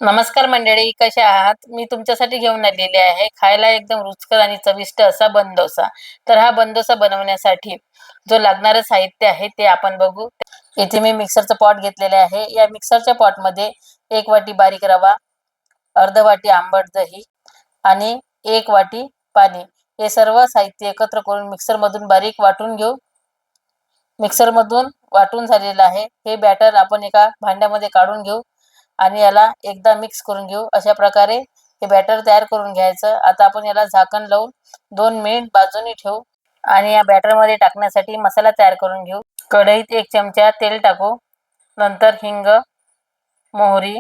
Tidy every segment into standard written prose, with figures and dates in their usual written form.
नमस्कार मंडळी, कशा आहात? मी तुमच्यासाठी घेऊन आलेले आहे खायला एकदम रुचकर आणि चविष्ट असा बनडोसा. तर हा बनडोसा बनवण्यासाठी जो लागणारं साहित्य आहे ते आपण बघू. इथे मी मिक्सरचं पॉट घेतलेले आहे. या मिक्सरच्या पॉटमध्ये 1 वाटी बारीक रवा, अर्ध वाटी आंबट दही आणि 1 वाटी पाणी हे सर्व साहित्य एकत्र करून मिक्सरमधून बारीक वाटून घेऊ. मिक्सरमधून वाटून झालेलं आहे. हे बॅटर आपण एका भांड्यामध्ये काढून घेऊ आणि याला एकदा मिक्स करून घेऊ. अशा प्रकारे हे बॅटर तयार करून घ्यायचं. आता आपण याला झाकण लावून 2 मिनिट बाजूने ठेवू आणि या बॅटरमध्ये टाकण्यासाठी मसाला तयार करून घेऊ. कढईत 1 चमचा तेल टाकू. नंतर हिंग, मोहरी,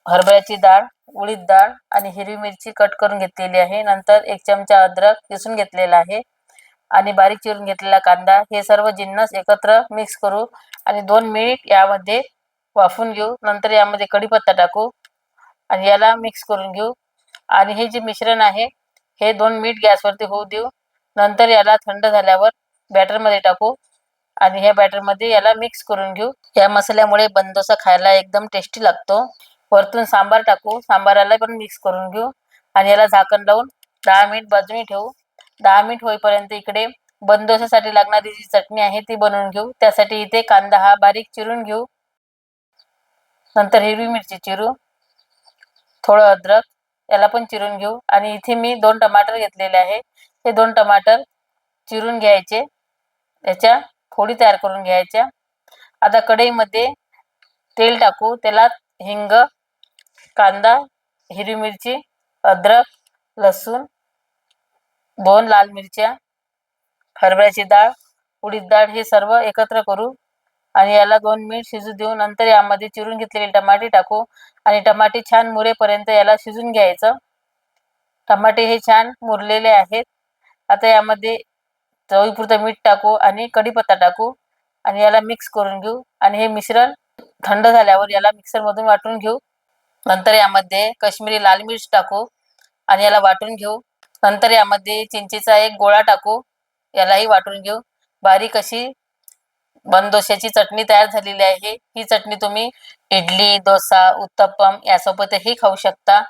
हरभऱ्याची डाळ, उडीद डाळ आणि हिरवी मिरची कट करून घेतलेली आहे. नंतर 1 चमचा अद्रक किसून घेतलेला आहे आणि बारीक चिरून घेतलेला कांदा हे सर्व जिन्नस एकत्र मिक्स करू आणि 2 मिनिट यामध्ये वाफवून घेऊ. नंतर यामध्ये कढीपत्ता टाकू आणि याला मिक्स करून घेऊ आणि हे जे मिश्रण आहे हे 2 मिनिट गॅसवरती होऊ देऊ. नंतर याला थंड झाल्यावर बॅटरमध्ये टाकू आणि ह्या बॅटरमध्ये याला मिक्स करून घेऊ. या मसाल्यामुळे बनडोसा खायला एकदम टेस्टी लागतो. वरतून सांबार टाकू. सांबाराला पण मिक्स करून घेऊ आणि याला झाकण लावून 10 मिनिट बाजूने ठेवू. 10 मिनिट होईपर्यंत इकडे बनडोसासाठी लागणारी जी चटणी आहे ती बनवून घेऊ. त्यासाठी इथे कांदा हा बारीक चिरून घेऊ. नंतर हिरवी मिरची चिरू, थोडं अद्रक याला पण चिरून घेऊ आणि इथे मी 2 टमाटर घेतलेले आहे. हे 2 टमाटर चिरून घ्यायचे. याच्या फोडी तयार करून घ्यायच्या. आता कढईमध्ये तेल टाकू. तेलात हिंग, कांदा, हिरवी मिरची, अद्रक, लसूण, 2 लाल मिरच्या, हरभऱ्याची डाळ, उडीद डाळ हे सर्व एकत्र करू आणि याला 2 मिनिट शिजू देऊ. नंतर यामध्ये चिरून घेतलेले टमाटे टाकू आणि टमाटे छान मुरेपर्यंत याला शिजून घ्यायचं. टमाटे हे छान मुरलेले आहेत. आता यामध्ये चवीपुरतं मीठ टाकू आणि कढीपत्ता टाकू आणि याला मिक्स करून घेऊ आणि हे मिश्रण थंड झाल्यावर याला मिक्सरमधून वाटून घेऊ. नंतर यामध्ये काश्मीरी लाल मिर्च टाकू आणि याला वाटून घेऊ. नंतर यामध्ये चिंचेचा एक गोळा टाकू. यालाही वाटून घेऊ. बारीक अशी बनडोशाची चटणी तयार झालेली आहे. ही चटणी तुम्ही इडली, डोसा, उत्तप्पम यासोबतही खाऊ शकता.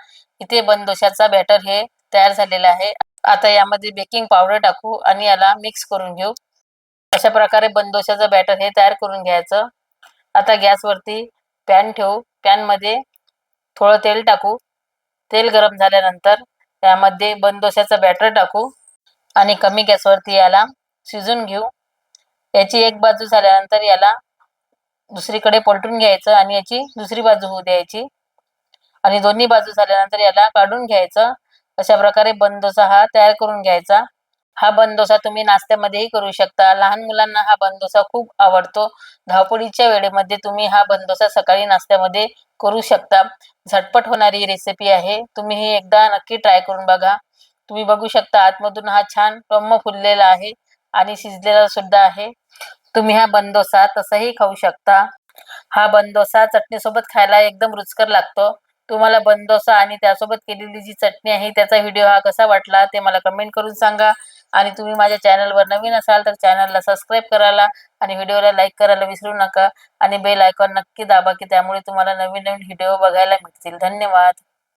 इथे बनडोशाचा बॅटर हे तयार झालेला आहे. आता यामध्ये बेकिंग पावडर टाकू आणि याला मिक्स करून घेऊ. अशा प्रकारे बनडोशाचं बॅटर हे तयार करून घ्यायचं. आता गॅसवरती पॅन ठेवू. पॅनमध्ये थोडं तेल टाकू. तेल गरम झाल्यानंतर त्यामध्ये बनडोशाचं बॅटर टाकू आणि कमी गॅसवरती याला शिजून घेऊ. याची एक बाजू झाल्यानंतर याला दुसरीकडे पलटून घ्यायचं आणि याची दुसरी बाजू होऊ द्यायची आणि दोन्ही बाजू झाल्यानंतर याला काढून घ्यायचं. अशा प्रकारे बनडोसा हा तयार करून घ्यायचा. हा बनडोसा तुम्ही नाश्त्यामध्येही करू शकता. लहान मुलांना हा बनडोसा खूप आवडतो. धावपळीच्या वेळेमध्ये तुम्ही हा बनडोसा सकाळी नाश्त्यामध्ये करू शकता. झटपट होणारी रेसिपी आहे. तुम्ही ही एकदा नक्की ट्राय करून बघा. तुम्ही बघू शकता आतमधून हा छान टम्म फुललेला आहे आणि शिजलेला सुद्धा आहे. तुम्ही हा बनडोसा तसाही खाऊ शकता. हा बनडोसा चटणीसोबत खायला एकदम रुचकर लागतो. तुम्हाला बनडोसा आणि त्यासोबत केलेली जी चटणी आहे त्याचा व्हिडिओ हा कसा वाटला ते मला कमेंट करून सांगा आणि तुम्ही माझ्या चॅनलवर नवीन असाल तर चॅनलला सबस्क्राईब करायला आणि व्हिडिओला लाईक करायला विसरू नका आणि बेल आयकॉन नक्की दाबा की त्यामुळे तुम्हाला नवीन नवीन व्हिडिओ बघायला मिळतील. धन्यवाद.